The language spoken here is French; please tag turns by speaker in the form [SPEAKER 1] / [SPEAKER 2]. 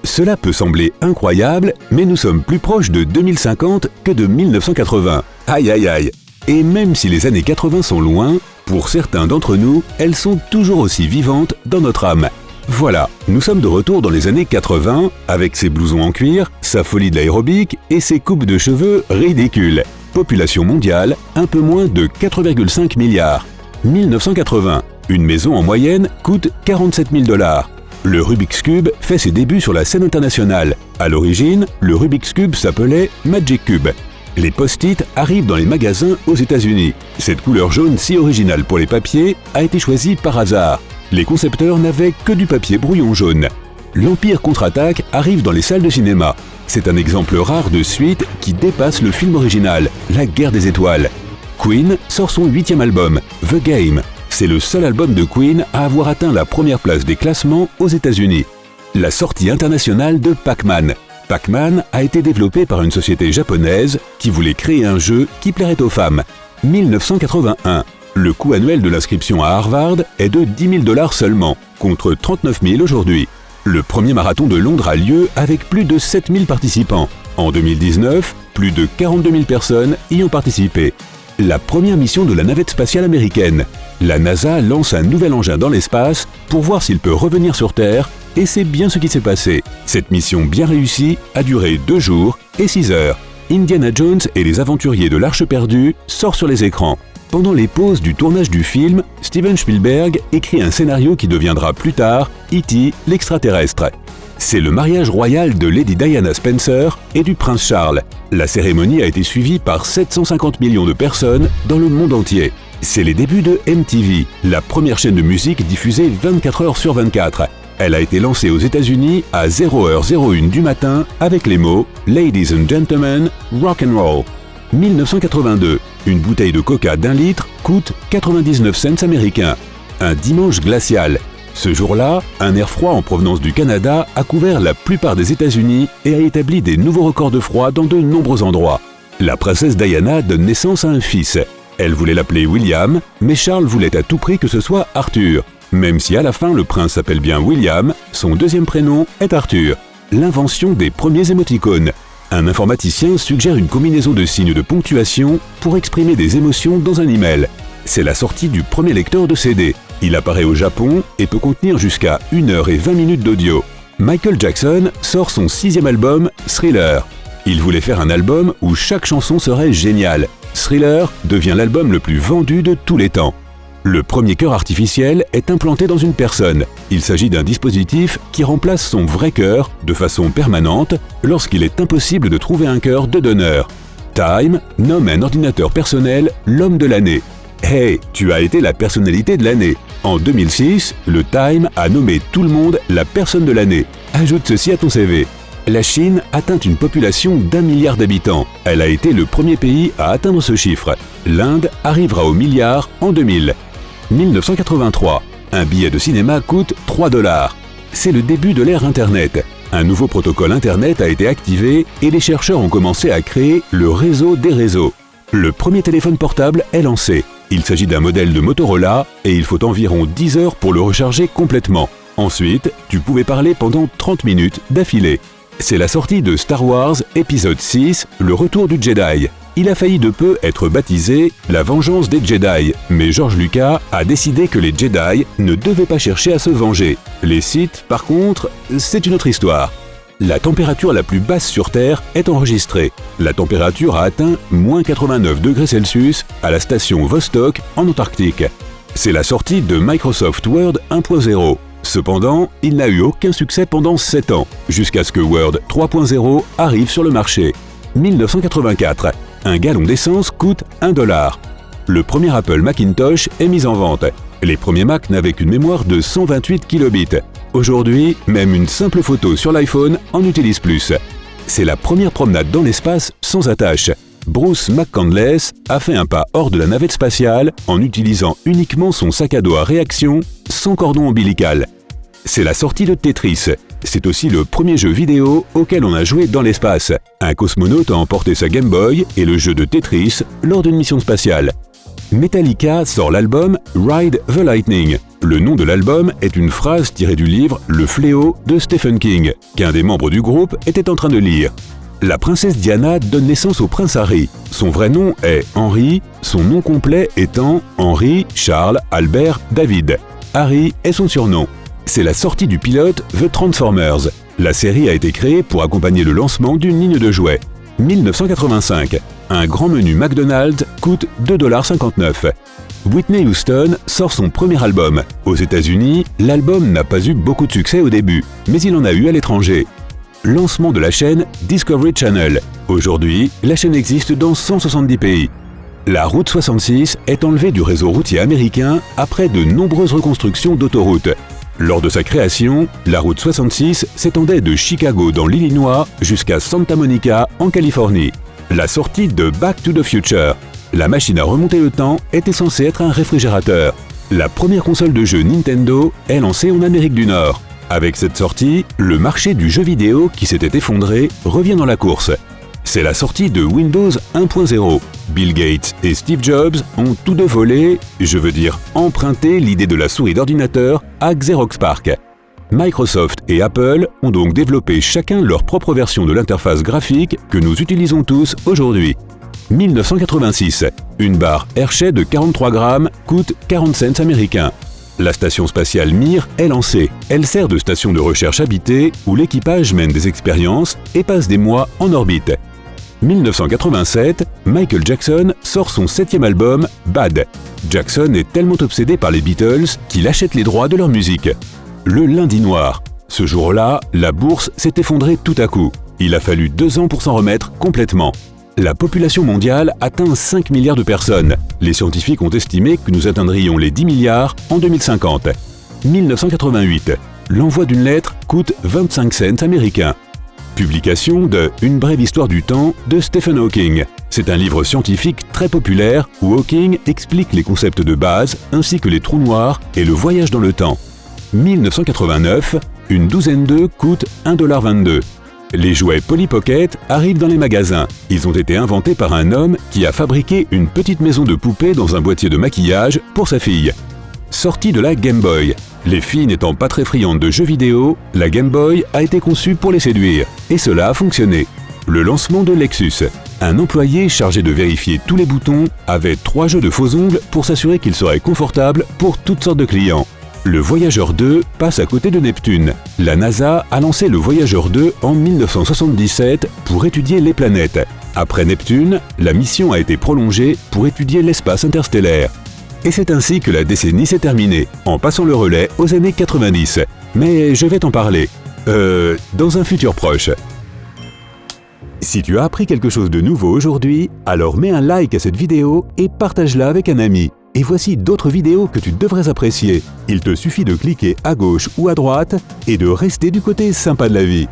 [SPEAKER 1] Cela peut sembler incroyable, mais nous sommes plus proches de 2050 que de 1980. Aïe aïe aïe. Et même si les années 80 sont loin, pour certains d'entre nous, elles sont toujours aussi vivantes dans notre âme. Voilà, nous sommes de retour dans les années 80, avec ses blousons en cuir, sa folie de l'aérobic et ses coupes de cheveux ridicules. Population mondiale, un peu moins de 4,5 milliards. 1980, une maison en moyenne coûte 47 000 $. Le Rubik's Cube fait ses débuts sur la scène internationale. À l'origine, le Rubik's Cube s'appelait Magic Cube. Les post-it arrivent dans les magasins aux États-Unis. Cette couleur jaune si originale pour les papiers a été choisie par hasard. Les concepteurs n'avaient que du papier brouillon jaune. L'Empire contre-attaque arrive dans les salles de cinéma. C'est un exemple rare de suite qui dépasse le film original, La Guerre des Étoiles. Queen sort son 8e album, The Game. C'est le seul album de Queen à avoir atteint la première place des classements aux États-Unis. La sortie internationale de Pac-Man. Pac-Man a été développé par une société japonaise qui voulait créer un jeu qui plairait aux femmes. 1981. Le coût annuel de l'inscription à Harvard est de 10 000 $ seulement, contre 39 000 aujourd'hui. Le premier marathon de Londres a lieu avec plus de 7 000 participants. En 2019, plus de 42 000 personnes y ont participé. La première mission de la navette spatiale américaine. La NASA lance un nouvel engin dans l'espace pour voir s'il peut revenir sur Terre, et c'est bien ce qui s'est passé. Cette mission bien réussie a duré 2 jours et 6 heures. Indiana Jones et les aventuriers de l'Arche perdue sortent sur les écrans. Pendant les pauses du tournage du film, Steven Spielberg écrit un scénario qui deviendra plus tard E.T. l'extraterrestre. C'est le mariage royal de Lady Diana Spencer et du prince Charles. La cérémonie a été suivie par 750 millions de personnes dans le monde entier. C'est les débuts de MTV, la première chaîne de musique diffusée 24 heures sur 24. Elle a été lancée aux États-Unis à 0h01 du matin avec les mots « Ladies and Gentlemen, Rock and Roll ». 1982, une bouteille de coca d'1 litre coûte 99 cents américains. Un dimanche glacial. Ce jour-là, un air froid en provenance du Canada a couvert la plupart des États-Unis et a établi des nouveaux records de froid dans de nombreux endroits. La princesse Diana donne naissance à un fils. Elle voulait l'appeler William, mais Charles voulait à tout prix que ce soit Arthur. Même si à la fin le prince s'appelle bien William, son deuxième prénom est Arthur. L'invention des premiers émoticônes. Un informaticien suggère une combinaison de signes de ponctuation pour exprimer des émotions dans un email. C'est la sortie du premier lecteur de CD. Il apparaît au Japon et peut contenir jusqu'à 1h20 d'audio. Michael Jackson sort son 6e album, Thriller. Il voulait faire un album où chaque chanson serait géniale. Thriller devient l'album le plus vendu de tous les temps. Le premier cœur artificiel est implanté dans une personne. Il s'agit d'un dispositif qui remplace son vrai cœur de façon permanente lorsqu'il est impossible de trouver un cœur de donneur. Time nomme un ordinateur personnel l'homme de l'année. Hey, tu as été la personnalité de l'année. En 2006, le Time a nommé tout le monde la personne de l'année. Ajoute ceci à ton CV. La Chine atteint une population d'1 milliard d'habitants. Elle a été le premier pays à atteindre ce chiffre. L'Inde arrivera au milliard en 2000. 1983. Un billet de cinéma coûte 3 $. C'est le début de l'ère Internet. Un nouveau protocole Internet a été activé et les chercheurs ont commencé à créer le réseau des réseaux. Le premier téléphone portable est lancé. Il s'agit d'un modèle de Motorola et il faut environ 10 heures pour le recharger complètement. Ensuite, tu pouvais parler pendant 30 minutes d'affilée. C'est la sortie de Star Wars épisode 6, le retour du Jedi. Il a failli de peu être baptisé La Vengeance des Jedi, mais George Lucas a décidé que les Jedi ne devaient pas chercher à se venger. Les Sith, par contre, c'est une autre histoire. La température la plus basse sur Terre est enregistrée. La température a atteint -89°C à la station Vostok en Antarctique. C'est la sortie de Microsoft Word 1.0. Cependant, il n'a eu aucun succès pendant 7 ans, jusqu'à ce que Word 3.0 arrive sur le marché. 1984. Un gallon d'essence coûte 1 $. Le premier Apple Macintosh est mis en vente. Les premiers Mac n'avaient qu'une mémoire de 128 kilobits. Aujourd'hui, même une simple photo sur l'iPhone en utilise plus. C'est la première promenade dans l'espace sans attache. Bruce McCandless a fait un pas hors de la navette spatiale en utilisant uniquement son sac à dos à réaction, sans cordon ombilical. C'est la sortie de Tetris. C'est aussi le premier jeu vidéo auquel on a joué dans l'espace. Un cosmonaute a emporté sa Game Boy et le jeu de Tetris lors d'une mission spatiale. Metallica sort l'album Ride the Lightning. Le nom de l'album est une phrase tirée du livre Le Fléau de Stephen King, qu'un des membres du groupe était en train de lire. La princesse Diana donne naissance au prince Harry. Son vrai nom est Henry, son nom complet étant Henry Charles Albert David. Harry est son surnom. C'est la sortie du pilote The Transformers. La série a été créée pour accompagner le lancement d'une ligne de jouets. 1985. Un grand menu McDonald's coûte 2,59 $. Whitney Houston sort son premier album. Aux États-Unis, l'album n'a pas eu beaucoup de succès au début, mais il en a eu à l'étranger. Lancement de la chaîne Discovery Channel. Aujourd'hui, la chaîne existe dans 170 pays. La route 66 est enlevée du réseau routier américain après de nombreuses reconstructions d'autoroutes. Lors de sa création, la route 66 s'étendait de Chicago dans l'Illinois jusqu'à Santa Monica en Californie. La sortie de Back to the Future. La machine à remonter le temps était censée être un réfrigérateur. La première console de jeu Nintendo est lancée en Amérique du Nord. Avec cette sortie, le marché du jeu vidéo qui s'était effondré revient dans la course. C'est la sortie de Windows 1.0. Bill Gates et Steve Jobs ont tous deux volé, emprunté l'idée de la souris d'ordinateur à Xerox PARC. Microsoft et Apple ont donc développé chacun leur propre version de l'interface graphique que nous utilisons tous aujourd'hui. 1986. Une barre Hershey de 43 grammes coûte 40 cents américains. La station spatiale Mir est lancée. Elle sert de station de recherche habitée où l'équipage mène des expériences et passe des mois en orbite. 1987, Michael Jackson sort son 7e album, Bad. Jackson est tellement obsédé par les Beatles qu'il achète les droits de leur musique. Le lundi noir. Ce jour-là, la bourse s'est effondrée tout à coup. Il a fallu 2 ans pour s'en remettre complètement. La population mondiale atteint 5 milliards de personnes. Les scientifiques ont estimé que nous atteindrions les 10 milliards en 2050. 1988. L'envoi d'une lettre coûte 25 cents américains. Publication de Une brève histoire du temps de Stephen Hawking. C'est un livre scientifique très populaire où Hawking explique les concepts de base ainsi que les trous noirs et le voyage dans le temps. 1989. Une douzaine d'œufs coûte 1,22 $. Les jouets Polly Pocket arrivent dans les magasins. Ils ont été inventés par un homme qui a fabriqué une petite maison de poupées dans un boîtier de maquillage pour sa fille. Sortie de la Game Boy. Les filles n'étant pas très friandes de jeux vidéo, la Game Boy a été conçue pour les séduire. Et cela a fonctionné. Le lancement de Lexus. Un employé chargé de vérifier tous les boutons avait 3 jeux de faux ongles pour s'assurer qu'ils seraient confortables pour toutes sortes de clients. Le Voyageur 2 passe à côté de Neptune. La NASA a lancé le Voyageur 2 en 1977 pour étudier les planètes. Après Neptune, la mission a été prolongée pour étudier l'espace interstellaire. Et c'est ainsi que la décennie s'est terminée, en passant le relais aux années 90. Mais je vais t'en parler. Dans un futur proche. Si tu as appris quelque chose de nouveau aujourd'hui, alors mets un like à cette vidéo et partage-la avec un ami. Et voici d'autres vidéos que tu devrais apprécier. Il te suffit de cliquer à gauche ou à droite et de rester du côté sympa de la vie.